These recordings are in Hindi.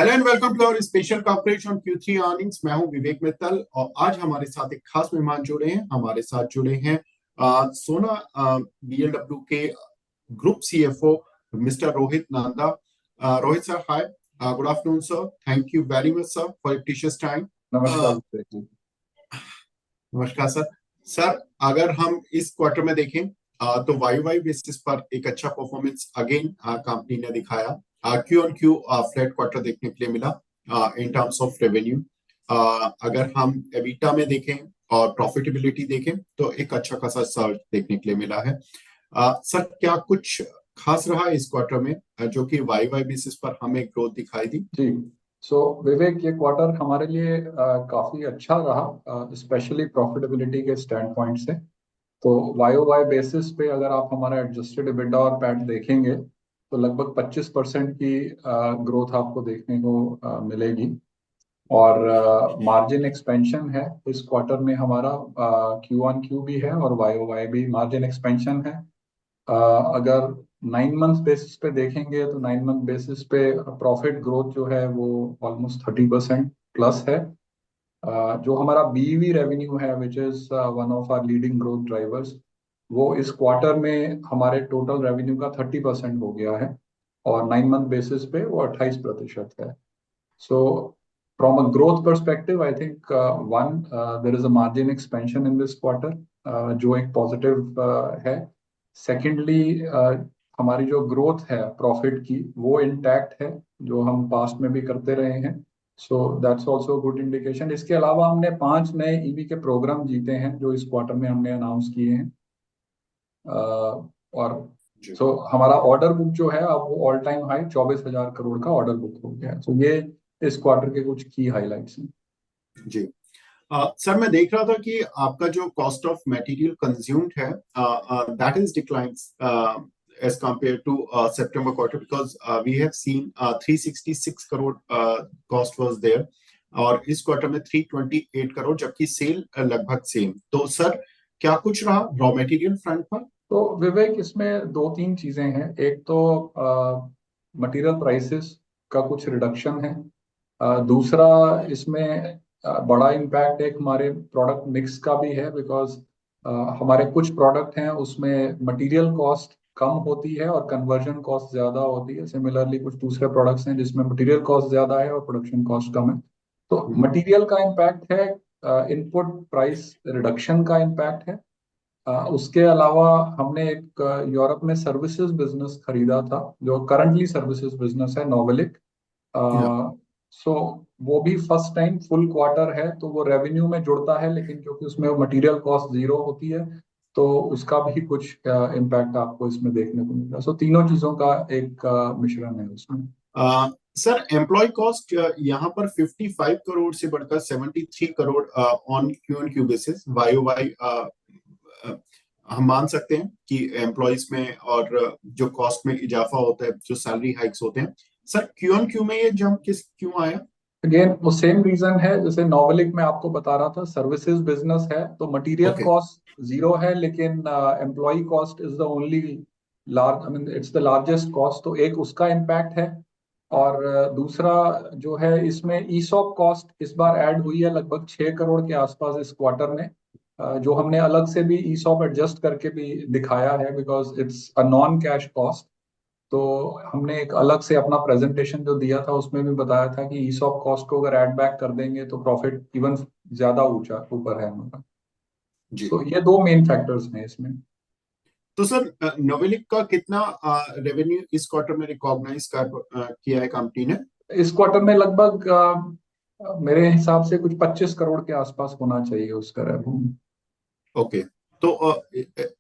Hello and welcome to our special coverage on Q3 earnings. मैं हूं विवेक मित्तल और आज हमारे साथ एक खास मेहमान जुड़े हैं। हमारे साथ जुड़े हैं सोना BLW के group CFO mister Rohit Nanda. Rohit sir, hi, good afternoon sir. Thank you very much sir for your precious time. नमस्कार विवेक जी। नमस्कार सर। सर, अगर हम इस क्वार्टर में देखें तो वाई बेसिस पर एक अच्छा परफॉर्मेंस अगेन कंपनी ने दिखाया। Q on Q flat quarter देखने के लिए मिला इन टर्म्स ऑफ रेवेन्यू। अगर हम एबिटा में देखें और प्रॉफिटेबिलिटी देखें तो एक अच्छा खासा सर्च देखने के लिए मिला है। सर, क्या कुछ खास रहा इस क्वार्टर में जो कि वाई बेसिस पर हमें ग्रोथ दिखाई दी? जी, विवेक, ये क्वार्टर हमारे लिए काफी अच्छा रहा, स्पेशली प्रॉफिटेबिलिटी के स्टैंड पॉइंट से। तो वाई ओ वाई बेसिस पे अगर आप हमारा एडजस्टेड EBITDA और पैट देखेंगे तो लगभग 25% की ग्रोथ आपको देखने को मिलेगी। और मार्जिन एक्सपेंशन है इस क्वार्टर में हमारा, क्यू ऑन क्यू भी है और वाई ओ वाई भी मार्जिन एक्सपेंशन है। अगर 9 मंथ बेसिस पे देखेंगे तो 9 मंथ बेसिस पे प्रॉफिट ग्रोथ जो है वो ऑलमोस्ट 30% प्लस है। जो हमारा बीईवी रेवेन्यू है which is one of our leading growth drivers, वो इस क्वार्टर में हमारे टोटल रेवेन्यू का 30% हो गया है और 9 मंथ बेसिस पे वो 28% है। So from a growth perspective, I think there is a margin expansion in this quarter, जो एक पॉजिटिव है। सेकेंडली, हमारी जो ग्रोथ है प्रॉफिट की वो इंटैक्ट है, जो हम पास्ट में भी करते रहे हैं। So that's also good indication. इसके अलावा हमने 5 नए ईवी के प्रोग्राम जीते हैं जो इस क्वार्टर में हमने अनाउंस किए हैं। और हमारा ऑर्डर बुक जो है अब वो ऑल टाइम हाई 24,000 करोड़ का ऑर्डर बुक हो गया है। ये इस क्वार्टर के कुछ की हाइलाइट्स हैं। जी सर, मैं देख रहा था कि आपका जो कॉस्ट ऑफ मटेरियल कंज्यूम्ड है that is declines as compared to September quarter because we have seen 366 crore cost was there और इस क्वार्टर में 328 करोड़, जबकि सेल लगभग सेम। तो सर, क्या कुछ रहा रॉ मटेरियल फ्रंट पर? तो विवेक, इसमें 2-3 चीजें हैं। एक तो मटेरियल प्राइसेस का कुछ रिडक्शन है। दूसरा, इसमें बड़ा इम्पैक्ट एक हमारे प्रोडक्ट मिक्स का भी है, बिकॉज हमारे कुछ प्रोडक्ट हैं उसमें मटेरियल कॉस्ट कम होती है और कन्वर्जन कॉस्ट ज्यादा होती है। सिमिलरली कुछ दूसरे प्रोडक्ट्स हैं जिसमें मटेरियल कॉस्ट ज्यादा है और प्रोडक्शन कॉस्ट कम है। तो मटेरियल का इम्पैक्ट है, इनपुट प्राइस रिडक्शन का इम्पैक्ट है। उसके अलावा हमने एक यूरोप में सर्विसेज बिजनेस खरीदा था जो करंटली सर्विसेज बिजनेस है, नोवेलिक। Yeah. सो वो भी फर्स्ट टाइम फुल क्वार्टर है तो वो रेवेन्यू में जुड़ता है, लेकिन क्योंकि उसमें मटेरियल कॉस्ट जीरो होती है तो उसका भी कुछ इम्पैक्ट आपको इसमें देखने को मिलेगा। सो तीनों चीजों का एक मिश्रण है उसमें। सर, एम्प्लॉय कॉस्ट यहाँ पर 55 करोड़ से बढ़कर 73 crore on Q basis Y O Y हम मान सकते हैं कि एम्प्लॉयज में और जो कॉस्ट में इजाफा होता है, जो सैलरी हाइक्स होते हैं। सर, क्यू में ये जंप क्यों आया? अगेन वो सेम रीजन है जैसे नोवेलिक में आपको बता रहा था, सर्विसेज बिजनेस है तो मटेरियल ओके। कॉस्ट जीरो है, लेकिन employ cost is the only large, I mean it's the largest cost, तो एक उसका इम्पैक्ट है। और दूसरा जो है, इसमें ईसॉप कॉस्ट इस बार ऐड हुई है लगभग 6 करोड़ के आसपास इस क्वार्टर में, जो हमने अलग से भी ईसॉप एडजस्ट करके भी दिखाया है because it's a non cash cost. तो हमने एक अलग से अपना प्रेजेंटेशन जो दिया था उसमें भी बताया था कि ईसॉप कॉस्ट को अगर ऐड बैक कर देंगे तो प्रॉफिट इवन ज्यादा ऊंचा ऊपर है हमारा। जी। सो ये दो मेन फैक्टर्स हैं इसमें। तो सर, नोवेलिक का कितना रेवेन्यू इस क्वार्टर में रिकॉग्नाइज किया है कंपनी ने? इस क्वार्टर में लगभग मेरे हिसाब से कुछ 25 करोड़ के आसपास होना चाहिए उसका रेवेन्यू। ओके। तो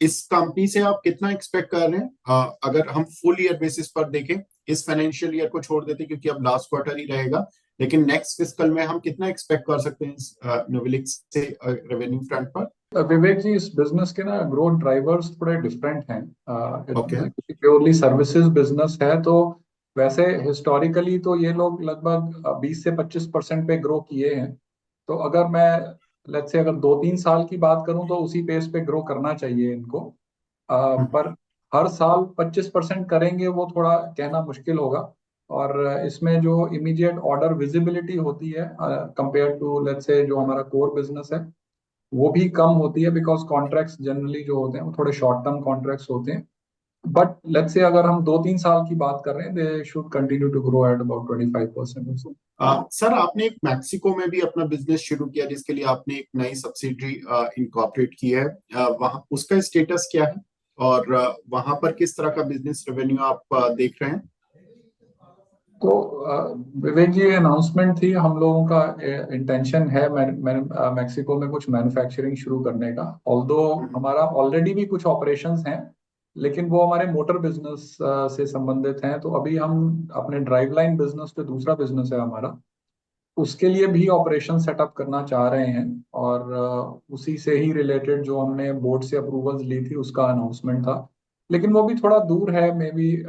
इस कंपनी से आप कितना एक्सपेक्ट कर रहे हैं अगर हम फुल ईयर बेसिस पर देखें? इस फाइनेंशियल ईयर को छोड़ देते क्योंकि अब लास्ट क्वार्टर ही रहेगा, लेकिन नेक्स्ट फिस्कल में हम कितना एक्सपेक्ट कर सकते हैं इस नोवेलिक से रेवेन्यू फ्रंट पर? विवेक जी, इस बिजनेस के ना ग्रोथ ड्राइवर्स थोड़े डिफरेंट हैं, ओके। क्योंकि प्योरली सर्विसेज बिजनेस है। तो वैसे हिस्टोरिकली तो ये लोग लगभग 20 से 25% पे ग्रो किए हैं। तो अगर मैं लेट्स से अगर 2-3 साल की बात करूं तो उसी पेस पे ग्रो करना चाहिए इनको। पर हर साल 25% करेंगे वो थोड़ा कहना मुश्किल होगा। और इसमें जो इमीडिएट ऑर्डर विजिबिलिटी होती है कंपेयर टू लेट्स से जो हमारा कोर बिजनेस है वो भी कम होती है, बिकॉज कॉन्ट्रैक्ट्स जनरली जो होते हैं वो थोड़े शॉर्ट टर्म कॉन्ट्रैक्ट्स होते हैं। बट लेट्स से अगर हम 2-3 साल की बात कर रहे हैं, they should continue to grow at about 25% sir आपने एक मैक्सिको में भी अपना बिजनेस शुरू किया जिसके लिए आपने एक नई सब्सिडरी इनकॉर्पोरेट की है, वहाँ उसका स्टेटस क्या है और वहां पर किस तरह का बिजनेस रेवेन्यू आप देख रहे हैं? तो विवेक जी, अनाउंसमेंट थी हम लोगों का। इंटेंशन है मैक्सिको में कुछ मैन्युफैक्चरिंग शुरू करने का। ऑल्दो हम्म। हमारा ऑलरेडी भी कुछ ऑपरेशंस हैं, लेकिन वो हमारे मोटर बिजनेस से संबंधित हैं। तो अभी हम अपने ड्राइव लाइन बिजनेस, जो दूसरा बिजनेस है हमारा, उसके लिए भी ऑपरेशन सेटअप करना चाह रहे हैं। और उसी से ही रिलेटेड जो हमने बोर्ड से अप्रूवल्स ली थी उसका अनाउंसमेंट था। लेकिन वो भी थोड़ा दूर है, मे बी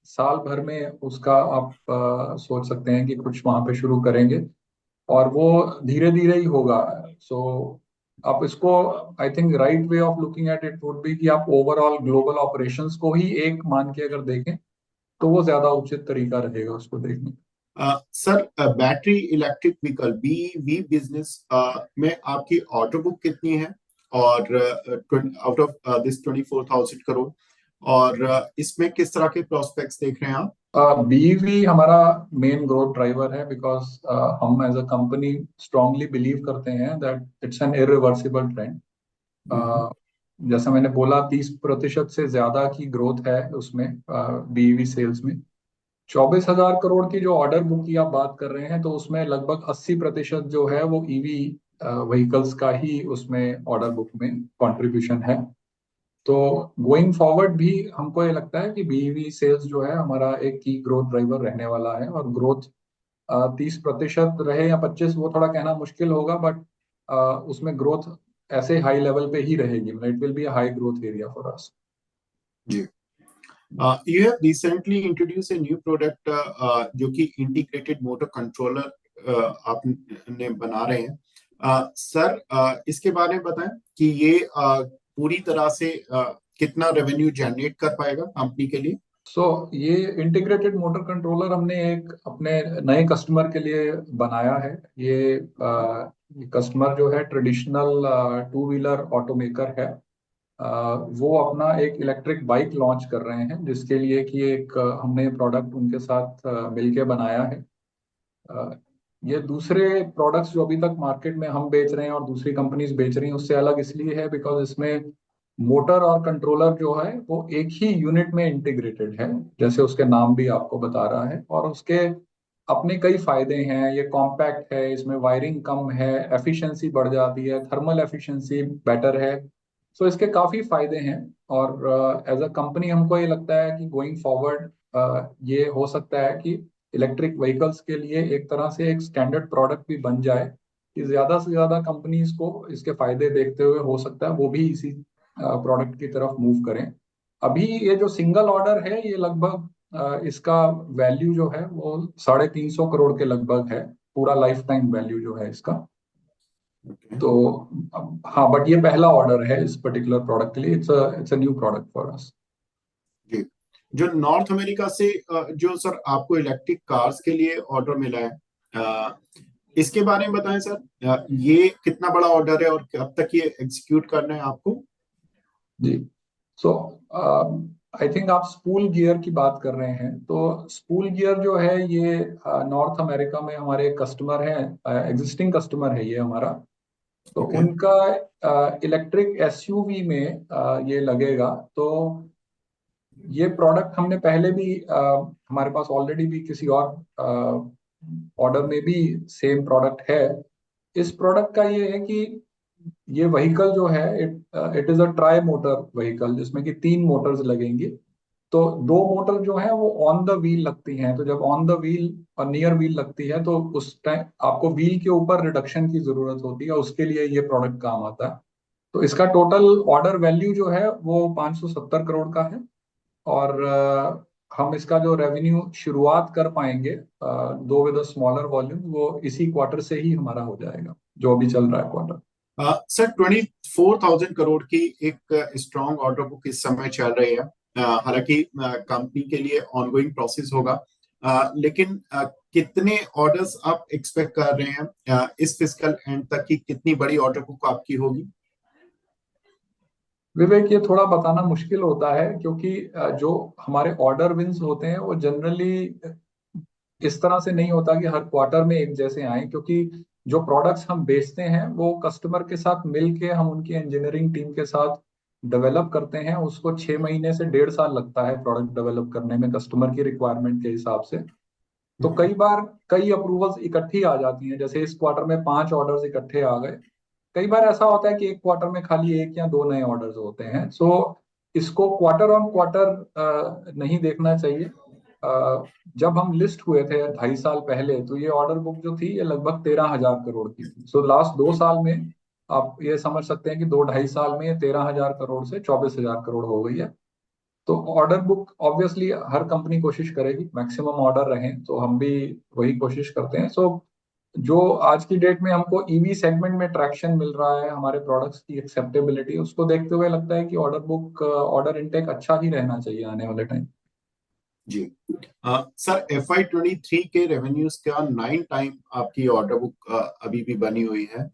साल भर में उसका आप सोच सकते हैं कि कुछ वहां पे शुरू करेंगे, और वो धीरे धीरे ही होगा। सो आप इसको, I think right way of looking at it would be कि आप ओवरऑल ग्लोबल ऑपरेशंस को ही एक मान के अगर देखें तो वो ज्यादा उचित तरीका रहेगा उसको देखने sir battery electric vehicle BEV business में आपकी ऑर्डर बुक कितनी है और आउट ऑफ दिस 24,000 करोड़, और इसमें किस तरह के प्रोस्पेक्ट्स देख रहे हैं आप? का। बीईवी हमारा मेन ग्रोथ ड्राइवर है, बिकॉज हम as a company strongly believe करते हैं that it's an irreversible trend. Hmm. जैसा मैंने बोला, 30% से ज्यादा की ग्रोथ है उसमें, बीईवी सेल्स में। 24,000 करोड़ की जो ऑर्डर बुक की आप बात कर रहे हैं, तो उसमें लगभग 80% जो है वो ईवी व्हीकल्स का ही उसमें ऑर्डर बुक में कंट्रीब्यूशन है। तो गोइंग फॉरवर्ड भी हमको ये लगता है कि बीईवी सेल्स जो है हमारा एक की ग्रोथ ड्राइवर रहने वाला है। और ग्रोथ 30% रहे या 25, वो थोड़ा कहना मुश्किल होगा, बट उसमें ग्रोथ ऐसे हाई लेवल पे ही रहेगी। मतलब it will be a high growth area for us. जी। You have recently introduced a new product जो कि इंटीग्रेटेड मोटर कंट्रोलर आपने बना रहे हैं। सर इसके बारे में बताएं कि ये पूरी तरह से कितना रेवेन्यू जनरेट कर पाएगा कंपनी के लिए? ये इंटीग्रेटेड मोटर कंट्रोलर हमने एक अपने नए कस्टमर के लिए बनाया है। ये कस्टमर जो है ट्रेडिशनल टू व्हीलर ऑटोमेकर है। वो अपना एक इलेक्ट्रिक बाइक लॉन्च कर रहे हैं, जिसके लिए कि एक हमने प्रोडक्ट उनके साथ मिलके बनाया है। अ, ये दूसरे प्रोडक्ट्स जो अभी तक मार्केट में हम बेच रहे हैं और दूसरी कंपनीज बेच रही हैं उससे अलग इसलिए है, बिकॉज इसमें मोटर और कंट्रोलर जो है वो एक ही यूनिट में इंटीग्रेटेड है, जैसे उसके नाम भी आपको बता रहा है। और उसके अपने कई फायदे हैं। ये कॉम्पैक्ट है, इसमें वायरिंग कम है, एफिशिएंसी बढ़ जाती है, थर्मल एफिशिएंसी बेटर है। सो इसके काफी फायदे हैं। और एज अ कंपनी हमको ये लगता है कि गोइंग फॉरवर्ड ये हो सकता है कि इलेक्ट्रिक व्हीकल्स के लिए एक तरह से एक स्टैंडर्ड प्रोडक्ट भी बन जाए, कि ज्यादा से ज्यादा कंपनीज को इसके फायदे देखते हुए हो सकता है वो भी इसी प्रोडक्ट की तरफ मूव करें। अभी ये जो सिंगल ऑर्डर है, ये लगभग इसका वैल्यू जो है वो 350 करोड़ के लगभग है, पूरा लाइफ टाइम वैल्यू जो है इसका। Okay. तो हाँ, बट ये पहला ऑर्डर है इस पर्टिकुलर प्रोडक्ट के लिए। It's a new product for us. जी। जो नॉर्थ अमेरिका से जो सर आपको इलेक्ट्रिक कार्स के लिए ऑर्डर मिला है, अ, इसके बारे में बताएं सर। ये कितना बड़ा ऑर्डर है और कब तक ये एग्जीक्यूट करना है आपको? जी। सो आई थिंक आप स्पूल गियर की बात कर रहे हैं। तो स्पूल गियर जो है ये नॉर्थ अमेरिका में हमारे कस्टमर हैं, एग्जिस्टिंग कस्टमर है ये हमारा। तो ओके। उनका इलेक्ट्रिक एसयूवी में ये लगेगा। तो ये प्रोडक्ट हमने पहले भी हमारे पास ऑलरेडी भी किसी और ऑर्डर में भी सेम प्रोडक्ट है। इस प्रोडक्ट का ये है कि ये व्हीकल जो है it is a try motor vehicle, जिसमें कि 3 मोटर्स लगेंगी। तो 2 मोटर जो है वो ऑन द व्हील लगती हैं। तो जब ऑन द व्हील और नियर व्हील लगती है तो उस टाइम आपको व्हील के ऊपर रिडक्शन की जरूरत होती है, उसके लिए ये प्रोडक्ट काम आता है। तो इसका टोटल ऑर्डर वैल्यू जो है वो 570 करोड़ का है। और हम इसका जो रेवेन्यू शुरुआत कर पाएंगे, दो विद अ स्मॉलर वॉल्यूम, वो इसी क्वार्टर से ही हमारा हो जाएगा, जो अभी चल रहा है क्वार्टर। सर 24,000 करोड़ की एक स्ट्रॉन्ग ऑर्डर बुक इस समय चल रही है। हालांकि कंपनी के लिए ऑनगोइंग प्रोसेस होगा, लेकिन कितने ऑर्डर्स आप एक्सपेक्ट कर रहे हैं इस फिजिकल एंड तक की, कितनी बड़ी ऑर्डर बुक आपकी होगी? विवेक, ये थोड़ा बताना मुश्किल होता है क्योंकि जो हमारे ऑर्डर विंस होते हैं वो जनरली इस तरह से नहीं होता कि हर क्वार्टर में एक जैसे आए, क्योंकि जो प्रोडक्ट्स हम बेचते हैं वो कस्टमर के साथ मिलके हम उनकी इंजीनियरिंग टीम के साथ डेवलप करते हैं। उसको 6 महीने से 1.5 साल लगता है प्रोडक्ट डेवलप करने में कस्टमर की रिक्वायरमेंट के हिसाब से। तो कई बार कई अप्रूवल्स इकट्ठी आ जाती हैं, जैसे इस क्वार्टर में 5 ऑर्डर्स इकट्ठे आ गए। कई बार ऐसा होता है कि एक क्वार्टर में खाली एक या दो नए ऑर्डर्स होते हैं। सो इसको क्वार्टर ऑन क्वार्टर नहीं देखना चाहिए। जब हम लिस्ट हुए थे 2.5 साल पहले, तो ये ऑर्डर बुक जो थी ये लगभग 13,000 करोड़ की थी। सो लास्ट 2 साल में आप ये समझ सकते हैं कि 2 ढाई साल में ये 13,000 करोड़ से 24,000 करोड़ हो गई है। तो ऑर्डर बुक ऑब्वियसली हर कंपनी कोशिश करेगी मैक्सिमम ऑर्डर रहे, तो हम भी वही कोशिश करते हैं। सो जो आज की डेट में हमको ईवी सेगमेंट में ट्रैक्शन मिल रहा है, हमारे प्रोडक्ट्स की एक्सेप्टेबिलिटी, उसको देखते हुए लगता है कि ऑर्डर बुक ऑर्डर इनटेक अच्छा ही रहना चाहिए आने वाले टाइम। जी। सर, FY 23 के रेवेन्यूज का 9 टाइम आपकी ऑर्डर बुक अभी भी बनी हुई है।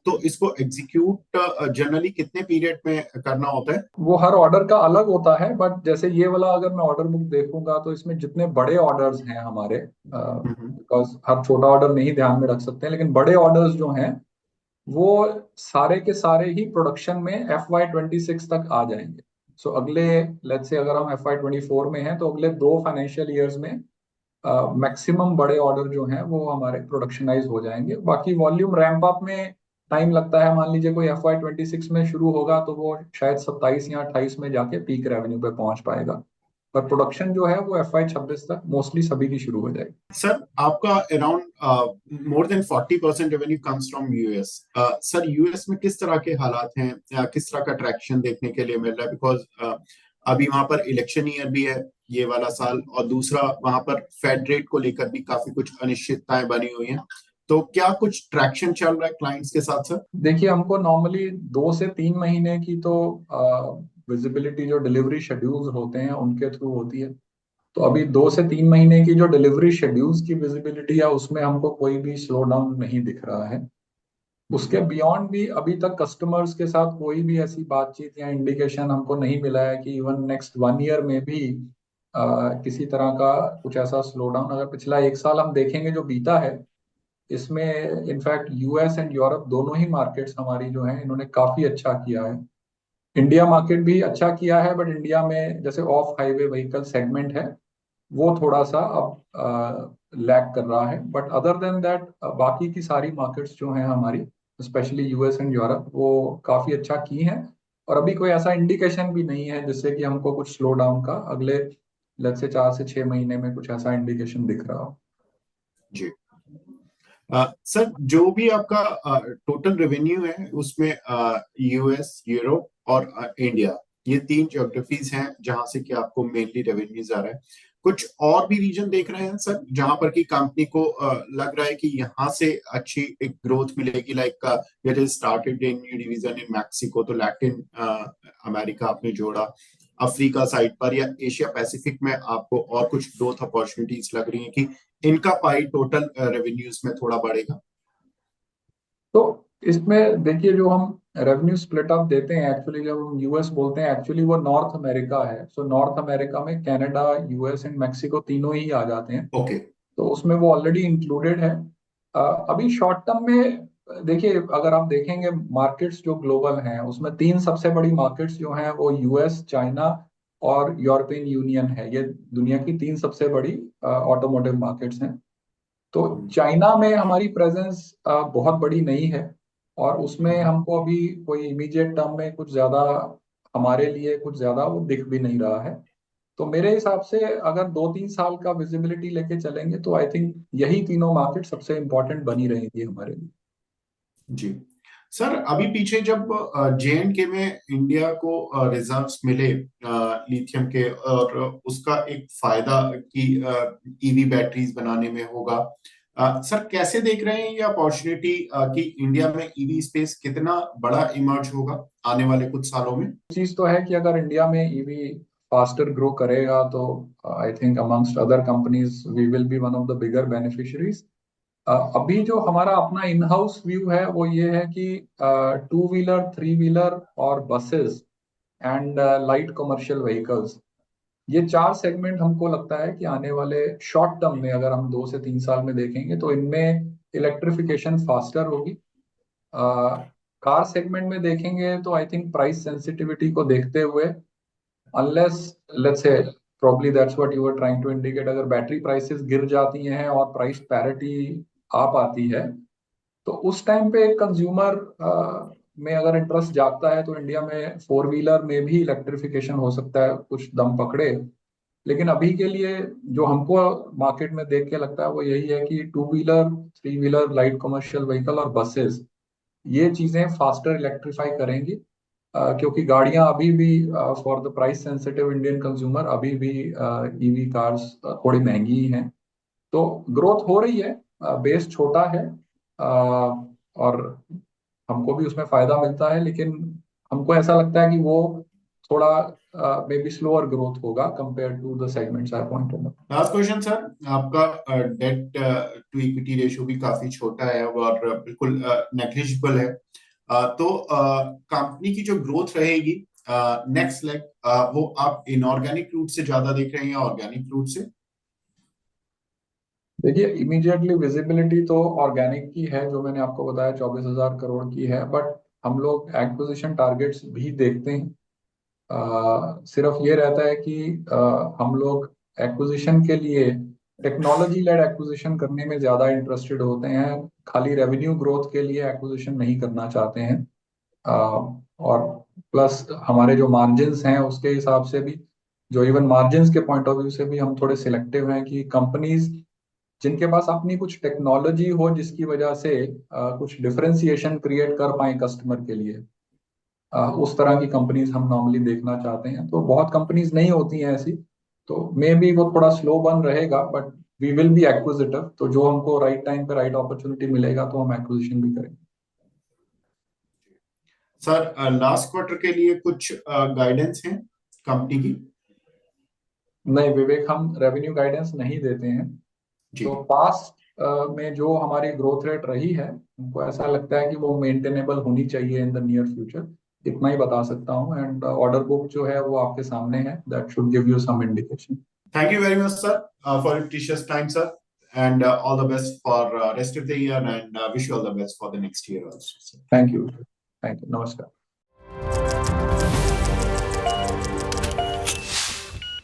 तो इसको एग्जीक्यूट जनरली कितने पीरियड में करना होता है? वो हर ऑर्डर का अलग होता है, बट जैसे ये वाला अगर मैं ऑर्डर बुक देखूंगा तो इसमें जितने बड़े ऑर्डर्स हैं हमारे, हम्म। बिकॉज हर छोटा ऑर्डर नहीं ध्यान में रख सकते हैं, लेकिन बड़े ऑर्डर्स जो हैं वो सारे के सारे ही प्रोडक्शन में FY 26 तक आ जाएंगे। सो अगले, लेट्स से अगर हम FY 24 में हैं तो अगले 2 फाइनेंशियल ईयर्स में मैक्सिमम बड़े ऑर्डर जो हैं वो हमारे प्रोडक्शनाइज हो जाएंगे। बाकी वॉल्यूम रैंप अप में टाइम लगता है। मान लीजिए कोई FY 26 में शुरू होगा तो वो शायद 27 या 28 में जाके पीक रेवेन्यू पे पहुंच पाएगा, पर प्रोडक्शन जो है वो FY 26 तक मोस्टली सभी की शुरू हो जाएगी। सर, आपका around more than 40% revenue comes from US. Sir, US में किस तरह के हालात हैं, किस तरह का ट्रैक्शन देखने के लिए मिल रहा है? बिकॉज अभी वहां पर इलेक्शन ईयर भी है ये वाला साल, और दूसरा वहां पर फेड रेट को लेकर भी काफी कुछ अनिश्चितताएं बनी हुई हैं। तो क्या कुछ ट्रैक्शन चल रहा है क्लाइंट्स के साथ, सर? देखिए, हमको नॉर्मली 2 से 3 महीने की तो विजिबिलिटी जो डिलीवरी शेड्यूल्स होते हैं उनके थ्रू होती है। तो अभी 2 से 3 महीने की जो डिलीवरी शेड्यूल्स की विजिबिलिटी है उसमें हमको कोई भी स्लो डाउन नहीं दिख रहा है। उसके बियॉन्ड भी अभी तक कस्टमर्स के साथ कोई भी ऐसी बातचीत या इंडिकेशन हमको नहीं मिला है कि इवन नेक्स्ट 1 ईयर में भी किसी तरह का कुछ ऐसा स्लो डाउन। अगर पिछला 1 साल हम देखेंगे जो बीता है, इसमें इनफैक्ट यूएस एंड यूरोप दोनों ही मार्केट्स हमारी जो हैं इन्होंने काफी अच्छा किया है। इंडिया मार्केट भी अच्छा किया है, बट इंडिया में जैसे ऑफ हाईवे व्हीकल सेगमेंट है वो थोड़ा सा अब लैग कर रहा है। बट अदर देन दैट बाकी की सारी मार्केट्स जो हैं हमारी, स्पेशली यूएस एंड यूरोप, वो काफी अच्छा की हैं। और अभी कोई ऐसा इंडिकेशन भी नहीं है जिससे कि हमको कुछ स्लो डाउन का अगले लेट्स से 4 से 6 महीने में कुछ ऐसा इंडिकेशन दिख रहा हो। जी। सर, जो भी आपका टोटल रेवेन्यू है उसमें यूएस, यूरोप और इंडिया, ये 3 ज्योग्राफीज हैं जहां से कि आपको मेनली रेवेन्यूज आ रहा है। कुछ और भी रीजन देख रहे हैं सर जहां पर कि कंपनी को लग रहा है कि यहाँ से अच्छी एक ग्रोथ मिलेगी? Like it is started in new division in Mexico, तो लैटिन अमेरिका आपने जोड़ा, अफ्रीका साइड पर, या एशिया पैसिफिक में आपको और कुछ ग्रोथ अपॉर्चुनिटीज लग रही है कि इनका पाई टोटल रेवेन्यूज में थोड़ा बढ़ेगा? तो इसमें देखिए, जो हम रेवेन्यू स्प्लिट अप देते हैं, एक्चुअली जब हम यूएस बोलते हैं एक्चुअली वो नॉर्थ अमेरिका है। सो नॉर्थ अमेरिका में कनाडा, यूएस एंड मैक्सिको तीनों ही आ जाते हैं। ओके। तो उसमें वो ऑलरेडी इंक्लूडेड है। अभी शॉर्ट टर्म में देखिए, अगर आप देखेंगे मार्केट्स जो ग्लोबल हैं उसमें तीन सबसे बड़ी मार्केट्स जो हैं वो यूएस, चाइना और यूरोपियन यूनियन है। ये दुनिया की तीन सबसे बड़ी ऑटोमोटिव मार्केट्स हैं। तो चाइना में हमारी प्रेजेंस बहुत बड़ी नहीं है, और उसमें हमको अभी कोई इमीडिएट टर्म में कुछ ज्यादा, हमारे लिए कुछ ज्यादा वो दिख भी नहीं रहा है। तो मेरे हिसाब से अगर 2-3 साल का विजिबिलिटी लेके चलेंगे तो आई थिंक यही तीनों मार्केट सबसे इंपॉर्टेंट बनी रहेंगी हमारे लिए। जी। सर, अभी पीछे जब JNK में इंडिया को रिजर्व्स मिले लिथियम के, और उसका एक फायदा कि ईवी बैटरीज बनाने में होगा, सर कैसे देख रहे हैं ये अपॉर्चुनिटी कि इंडिया में ईवी स्पेस कितना बड़ा इमर्ज होगा आने वाले कुछ सालों में? चीज तो है कि अगर इंडिया में ईवी फास्टर ग्रो करेगा तो I think amongst other companies we will be one of the bigger beneficiaries. अभी जो हमारा अपना इन हाउस व्यू है वो ये है कि 2 व्हीलर, 3 व्हीलर और buses and light commercial vehicles, ये 4 सेगमेंट हमको लगता है कि आने वाले शॉर्ट टर्म में, अगर हम 2 से 3 साल में देखेंगे तो इनमें इलेक्ट्रिफिकेशन फास्टर होगी। कार सेगमेंट में देखेंगे तो आई थिंक प्राइस सेंसिटिविटी को देखते हुए, unless let's say probably that's what you were trying to indicate, अगर बैटरी प्राइसेस गिर जाती हैं और प्राइस पैरिटी आ पाती है तो उस टाइम पे कंज्यूमर में अगर इंटरेस्ट जागता है तो इंडिया में 4 व्हीलर में भी इलेक्ट्रिफिकेशन हो सकता है, कुछ दम पकड़े। लेकिन अभी के लिए जो हमको मार्केट में देख के लगता है वो यही है कि 2 wheeler, 3 wheeler, light commercial vehicle और बसेस, ये चीजें फास्टर इलेक्ट्रीफाई करेंगी। क्योंकि गाड़ियां अभी भी for the price sensitive Indian consumer अभी भी ईवी कार्स थोड़ी महंगी ही हैं। तो ग्रोथ हो रही है, बेस छोटा है, और हमको भी उसमें फायदा मिलता है, लेकिन हमको ऐसा लगता है कि वो थोड़ा मे बी स्लोअर ग्रोथ होगा compare to the segments I pointed out. Last question sir, आपका डेट टू इक्विटी रेशियो भी काफी छोटा है और बिल्कुल नेग्लिजिबल है। तो कंपनी की जो ग्रोथ रहेगी नेक्स्ट लेग, वो आप इनऑर्गेनिक रूट से ज्यादा देख रहे हैं या ऑर्गेनिक रूट से? देखिए, इमीडिएटली विजिबिलिटी तो ऑर्गेनिक की है, जो मैंने आपको बताया 24,000 करोड़ की है, बट हम लोग एक्विजिशन टारगेट्स भी देखते हैं। सिर्फ ये रहता है कि हम लोग एक्विजिशन के लिए टेक्नोलॉजी लेड एक्विजिशन करने में ज्यादा इंटरेस्टेड होते हैं, खाली रेवेन्यू ग्रोथ के लिए एक्विजिशन नहीं करना चाहते हैं। और प्लस हमारे जो मार्जिन्स हैं उसके हिसाब से भी, जो इवन मार्जिन्स के पॉइंट ऑफ व्यू से भी हम थोड़े सिलेक्टिव हैं कि कंपनीज जिनके पास अपनी कुछ टेक्नोलॉजी हो जिसकी वजह से कुछ डिफरेंशिएशन क्रिएट कर पाए कस्टमर के लिए, उस तरह की कंपनीज हम नॉर्मली देखना चाहते हैं। तो बहुत कंपनीज नहीं होती हैं ऐसी, तो मे बी वो थोड़ा स्लो बन रहेगा, but we will be acquisitive. तो जो हमको राइट टाइम पे राइट अपॉर्चुनिटी मिलेगा तो हम एक्विजिशन भी करेंगे। सर लास्ट क्वार्टर के लिए कुछ गाइडेंस है कंपनी की? नहीं विवेक, हम रेवेन्यू गाइडेंस नहीं देते हैं। जी। तो पास्ट में जो हमारी ग्रोथ रेट रही है, हमको ऐसा लगता है कि वो मेंटेनेबल होनी चाहिए इन द नियर फ्यूचर, इतना ही बता सकता हूँ। एंड ऑर्डर बुक जो है वो आपके सामने है, that should give you some indication. Thank you very much, sir, for your precious time, sir, and all the best for rest of the year, and wish you all the best for the next year also, sir. Thank you, नमस्कार।